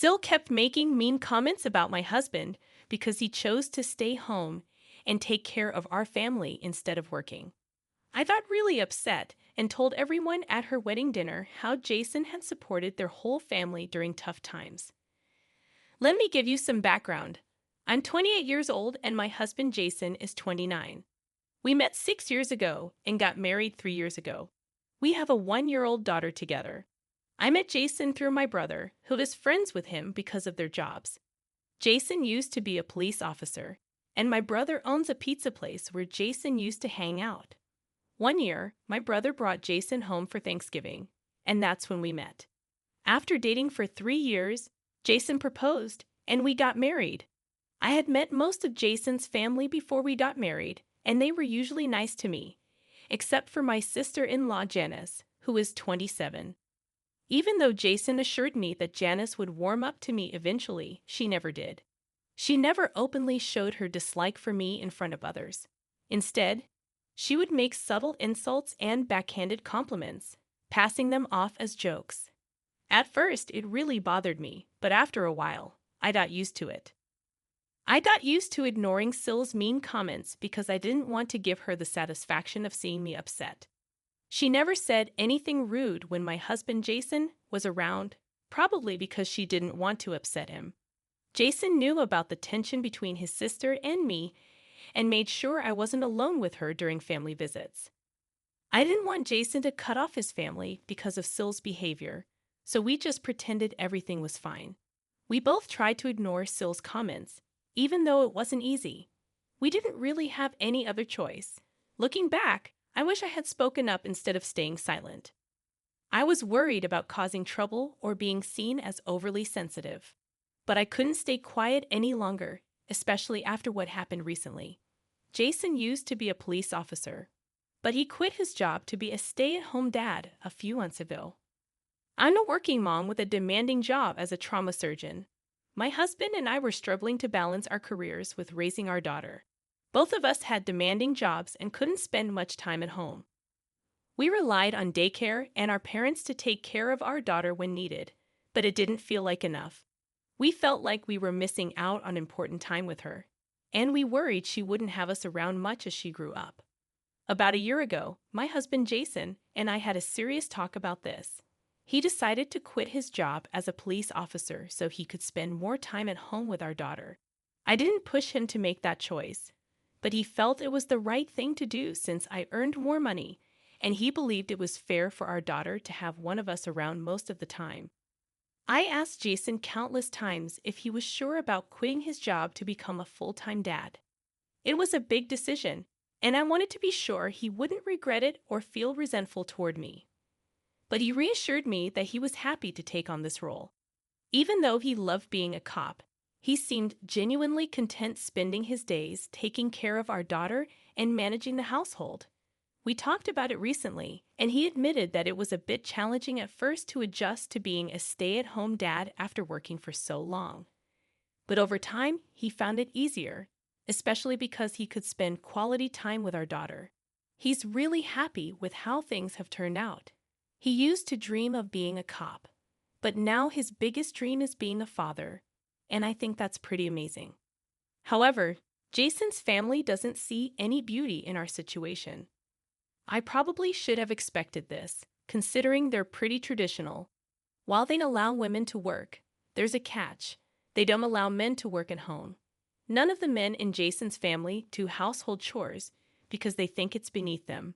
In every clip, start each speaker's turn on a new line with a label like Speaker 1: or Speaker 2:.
Speaker 1: Sil kept making mean comments about my husband because he chose to stay home and take care of our family instead of working. I got really upset and told everyone at her wedding dinner how Jason had supported their whole family during tough times. Let me give you some background. I'm 28 years old and my husband Jason is 29. We met 6 years ago and got married 3 years ago. We have a 1-year-old daughter together. I met Jason through my brother, who is friends with him because of their jobs. Jason used to be a police officer, and my brother owns a pizza place where Jason used to hang out. One year, my brother brought Jason home for Thanksgiving, and that's when we met. After dating for 3 years, Jason proposed, and we got married. I had met most of Jason's family before we got married, and they were usually nice to me, except for my sister-in-law Janice, who is 27. Even though Jason assured me that Janice would warm up to me eventually, she never did. She never openly showed her dislike for me in front of others. Instead, she would make subtle insults and backhanded compliments, passing them off as jokes. At first, it really bothered me, but after a while, I got used to it. I got used to ignoring Sil's mean comments because I didn't want to give her the satisfaction of seeing me upset. She never said anything rude when my husband Jason was around, probably because she didn't want to upset him. Jason knew about the tension between his sister and me and made sure I wasn't alone with her during family visits. I didn't want Jason to cut off his family because of Sil's behavior, so we just pretended everything was fine. We both tried to ignore Sil's comments, even though it wasn't easy. We didn't really have any other choice. Looking back, I wish I had spoken up instead of staying silent. I was worried about causing trouble or being seen as overly sensitive. But I couldn't stay quiet any longer, especially after what happened recently. Jason used to be a police officer, but he quit his job to be a stay-at-home dad a few months ago. I'm a working mom with a demanding job as a trauma surgeon. My husband and I were struggling to balance our careers with raising our daughter. Both of us had demanding jobs and couldn't spend much time at home. We relied on daycare and our parents to take care of our daughter when needed, but it didn't feel like enough. We felt like we were missing out on important time with her, and we worried she wouldn't have us around much as she grew up. About a year ago, my husband Jason and I had a serious talk about this. He decided to quit his job as a police officer so he could spend more time at home with our daughter. I didn't push him to make that choice, but he felt it was the right thing to do since I earned more money, and he believed it was fair for our daughter to have one of us around most of the time. I asked Jason countless times if he was sure about quitting his job to become a full-time dad. It was a big decision, and I wanted to be sure he wouldn't regret it or feel resentful toward me. But he reassured me that he was happy to take on this role. Even though he loved being a cop, he seemed genuinely content spending his days taking care of our daughter and managing the household. We talked about it recently, and he admitted that it was a bit challenging at first to adjust to being a stay-at-home dad after working for so long. But over time, he found it easier, especially because he could spend quality time with our daughter. He's really happy with how things have turned out. He used to dream of being a cop, but now his biggest dream is being a father, and I think that's pretty amazing. However, Jason's family doesn't see any beauty in our situation. I probably should have expected this, considering they're pretty traditional. While they allow women to work, there's a catch. They don't allow men to work at home. None of the men in Jason's family do household chores because they think it's beneath them.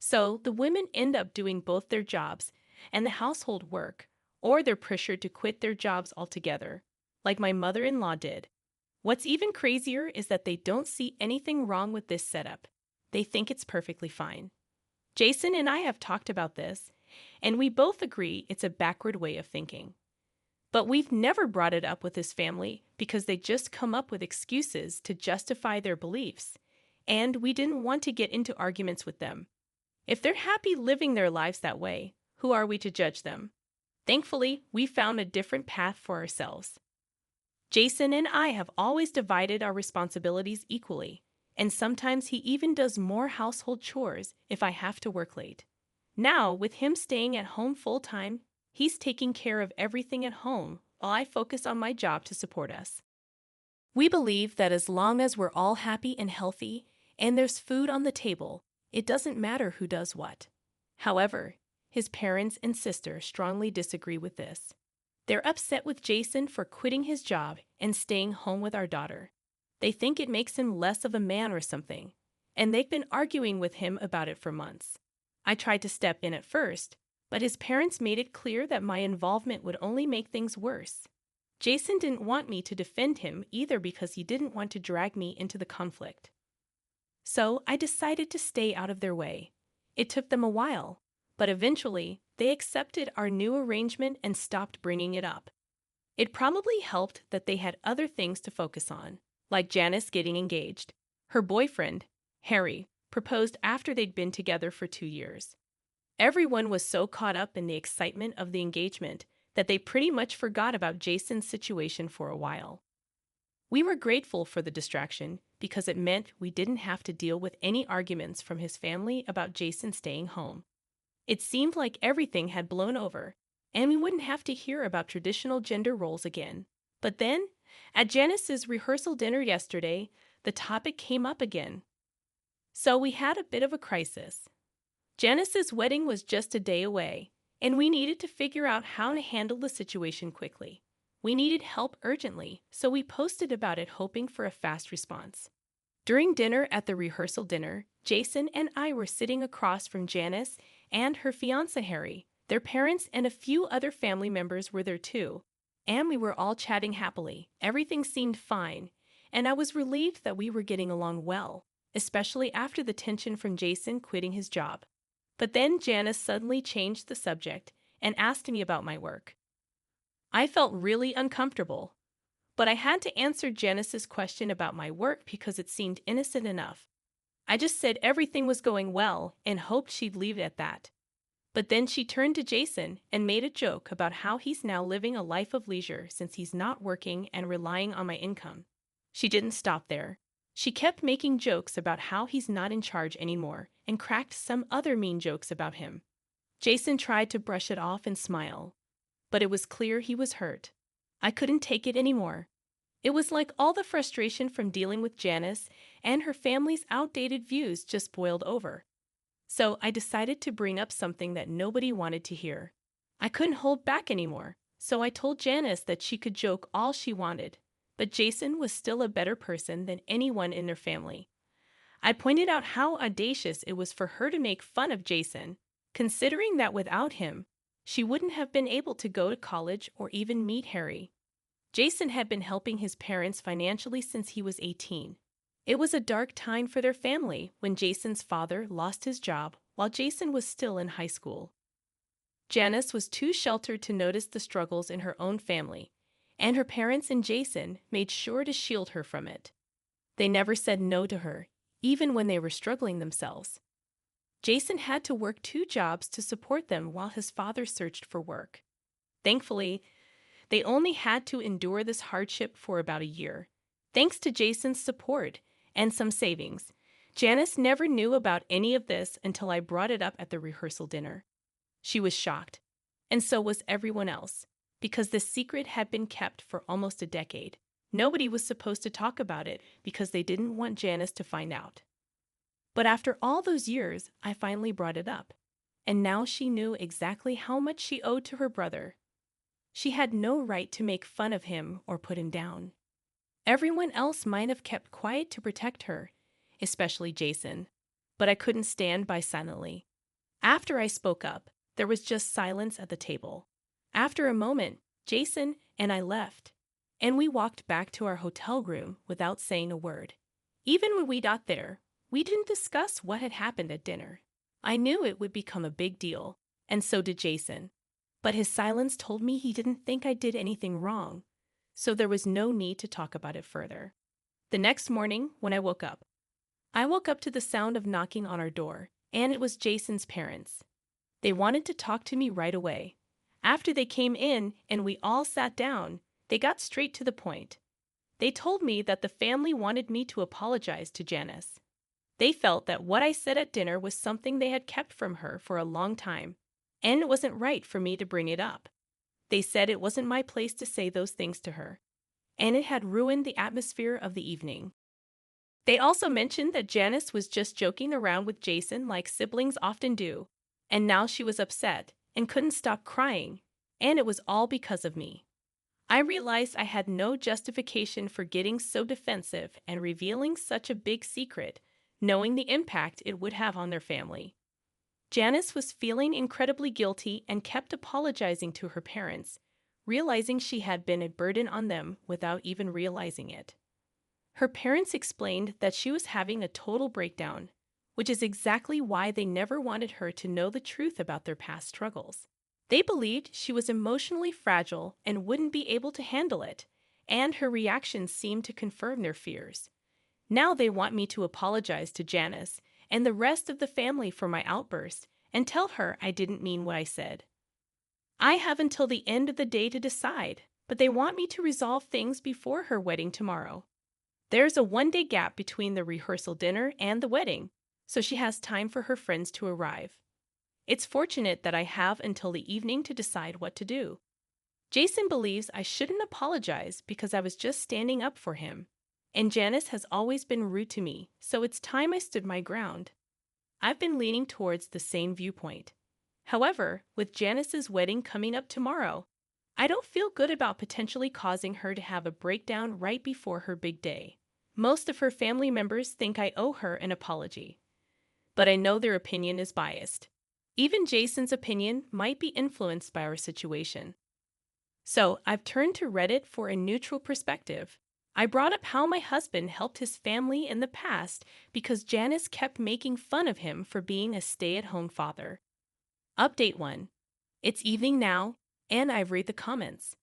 Speaker 1: So the women end up doing both their jobs and the household work, or they're pressured to quit their jobs altogether, like my mother-in-law did. What's even crazier is that they don't see anything wrong with this setup. They think it's perfectly fine. Jason and I have talked about this, and we both agree it's a backward way of thinking. But we've never brought it up with his family because they just come up with excuses to justify their beliefs, and we didn't want to get into arguments with them. If they're happy living their lives that way, who are we to judge them? Thankfully, we found a different path for ourselves. Jason and I have always divided our responsibilities equally, and sometimes he even does more household chores if I have to work late. Now, with him staying at home full-time, he's taking care of everything at home, while I focus on my job to support us. We believe that as long as we're all happy and healthy and there's food on the table, it doesn't matter who does what. However, his parents and sister strongly disagree with this. They're upset with Jason for quitting his job and staying home with our daughter. They think it makes him less of a man or something, and they've been arguing with him about it for months. I tried to step in at first, but his parents made it clear that my involvement would only make things worse. Jason didn't want me to defend him either because he didn't want to drag me into the conflict. So I decided to stay out of their way. It took them a while, but eventually they accepted our new arrangement and stopped bringing it up. It probably helped that they had other things to focus on, like Janice getting engaged. Her boyfriend, Harry, proposed after they'd been together for 2 years. Everyone was so caught up in the excitement of the engagement that they pretty much forgot about Jason's situation for a while. We were grateful for the distraction because it meant we didn't have to deal with any arguments from his family about Jason staying home. It seemed like everything had blown over, and we wouldn't have to hear about traditional gender roles again. But then, at Janice's rehearsal dinner yesterday, the topic came up again. So we had a bit of a crisis. Janice's wedding was just a day away, and we needed to figure out how to handle the situation quickly. We needed help urgently, so we posted about it hoping for a fast response. During dinner at the rehearsal dinner, Jason and I were sitting across from Janice and her fiancé Harry. Their parents and a few other family members were there too, and we were all chatting happily. Everything seemed fine, and I was relieved that we were getting along well, especially after the tension from Jason quitting his job. But then Janice suddenly changed the subject and asked me about my work. I felt really uncomfortable, but I had to answer Janice's question about my work because it seemed innocent enough. I just said everything was going well and hoped she'd leave it at that. But then she turned to Jason and made a joke about how he's now living a life of leisure since he's not working and relying on my income. She didn't stop there. She kept making jokes about how he's not in charge anymore and cracked some other mean jokes about him. Jason tried to brush it off and smile, but it was clear he was hurt. I couldn't take it anymore. It was like all the frustration from dealing with Janice and her family's outdated views just boiled over. So I decided to bring up something that nobody wanted to hear. I couldn't hold back anymore, so I told Janice that she could joke all she wanted, but Jason was still a better person than anyone in their family. I pointed out how audacious it was for her to make fun of Jason, considering that without him, she wouldn't have been able to go to college or even meet Harry. Jason had been helping his parents financially since he was 18. It was a dark time for their family when Jason's father lost his job while Jason was still in high school. Janice was too sheltered to notice the struggles in her own family, and her parents and Jason made sure to shield her from it. They never said no to her, even when they were struggling themselves. Jason had to work 2 jobs to support them while his father searched for work. Thankfully, they only had to endure this hardship for about a year. Thanks to Jason's support and some savings, Janice never knew about any of this until I brought it up at the rehearsal dinner. She was shocked, and so was everyone else, because this secret had been kept for almost a decade. Nobody was supposed to talk about it because they didn't want Janice to find out. But after all those years, I finally brought it up, and now she knew exactly how much she owed to her brother. She had no right to make fun of him or put him down. Everyone else might have kept quiet to protect her, especially Jason, but I couldn't stand by silently. After I spoke up, there was just silence at the table. After a moment, Jason and I left, and we walked back to our hotel room without saying a word. Even when we got there, we didn't discuss what had happened at dinner. I knew it would become a big deal, and so did Jason. But his silence told me he didn't think I did anything wrong, so there was no need to talk about it further. The next morning, when I woke up to the sound of knocking on our door, and it was Jason's parents. They wanted to talk to me right away. After they came in and we all sat down, they got straight to the point. They told me that the family wanted me to apologize to Janice. They felt that what I said at dinner was something they had kept from her for a long time, and it wasn't right for me to bring it up. They said it wasn't my place to say those things to her, and it had ruined the atmosphere of the evening. They also mentioned that Janice was just joking around with Jason like siblings often do, and now she was upset and couldn't stop crying, and it was all because of me. I realized I had no justification for getting so defensive and revealing such a big secret, knowing the impact it would have on their family. Janice was feeling incredibly guilty and kept apologizing to her parents, realizing she had been a burden on them without even realizing it. Her parents explained that she was having a total breakdown, which is exactly why they never wanted her to know the truth about their past struggles. They believed she was emotionally fragile and wouldn't be able to handle it, and her reactions seemed to confirm their fears. Now they want me to apologize to Janice and the rest of the family for my outburst and tell her I didn't mean what I said. I have until the end of the day to decide, but they want me to resolve things before her wedding tomorrow. There's a one-day gap between the rehearsal dinner and the wedding, so she has time for her friends to arrive. It's fortunate that I have until the evening to decide what to do. Jason believes I shouldn't apologize because I was just standing up for him, and Janice has always been rude to me, so it's time I stood my ground. I've been leaning towards the same viewpoint. However, with Janice's wedding coming up tomorrow, I don't feel good about potentially causing her to have a breakdown right before her big day. Most of her family members think I owe her an apology, but I know their opinion is biased. Even Jason's opinion might be influenced by our situation. So I've turned to Reddit for a neutral perspective. I brought up how my husband helped his family in the past because Janice kept making fun of him for being a stay-at-home father. Update 1. It's evening now, and I've read the comments.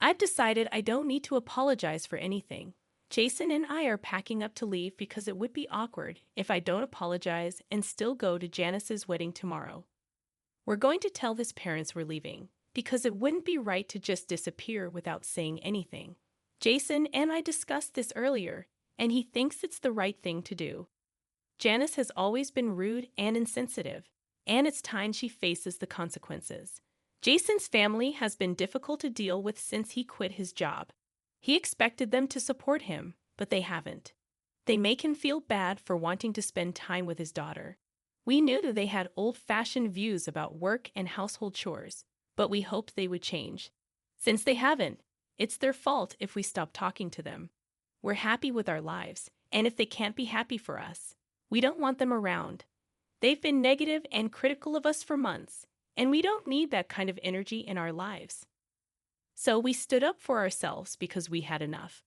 Speaker 1: I've decided I don't need to apologize for anything. Jason and I are packing up to leave because it would be awkward if I don't apologize and still go to Janice's wedding tomorrow. We're going to tell his parents we're leaving because it wouldn't be right to just disappear without saying anything. Jason and I discussed this earlier, and he thinks it's the right thing to do. Janice has always been rude and insensitive, and it's time she faces the consequences. Jason's family has been difficult to deal with since he quit his job. He expected them to support him, but they haven't. They make him feel bad for wanting to spend time with his daughter. We knew that they had old-fashioned views about work and household chores, but we hoped they would change. Since they haven't, it's their fault if we stop talking to them. We're happy with our lives, and if they can't be happy for us, we don't want them around. They've been negative and critical of us for months, and we don't need that kind of energy in our lives. So we stood up for ourselves because we had enough.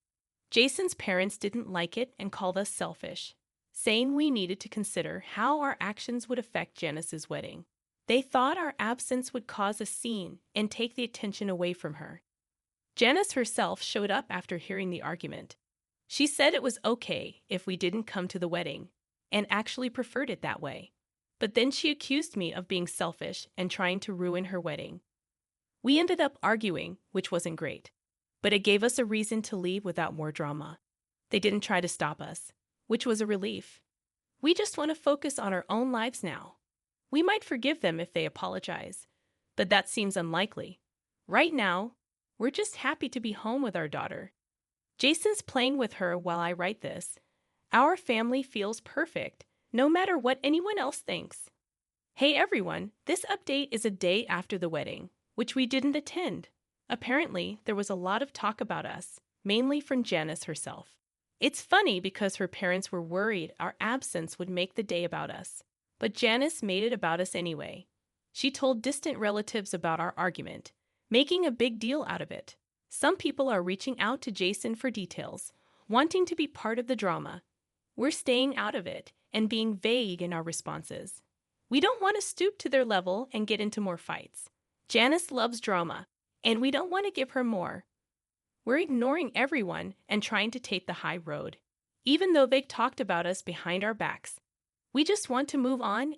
Speaker 1: Jason's parents didn't like it and called us selfish, saying we needed to consider how our actions would affect Janice's wedding. They thought our absence would cause a scene and take the attention away from her. Janice herself showed up after hearing the argument. She said it was okay if we didn't come to the wedding, and actually preferred it that way. But then she accused me of being selfish and trying to ruin her wedding. We ended up arguing, which wasn't great, but it gave us a reason to leave without more drama. They didn't try to stop us, which was a relief. We just want to focus on our own lives now. We might forgive them if they apologize, but that seems unlikely. Right now, we're just happy to be home with our daughter. Jason's playing with her while I write this. Our family feels perfect, no matter what anyone else thinks. Hey everyone, this update is a day after the wedding, which we didn't attend. Apparently, there was a lot of talk about us, mainly from Janice herself. It's funny because her parents were worried our absence would make the day about us, but Janice made it about us anyway. She told distant relatives about our argument, making a big deal out of it. Some people are reaching out to Jason for details, wanting to be part of the drama. We're staying out of it and being vague in our responses. We don't want to stoop to their level and get into more fights. Janice loves drama, and we don't want to give her more. We're ignoring everyone and trying to take the high road, even though they talked about us behind our backs. We just want to move on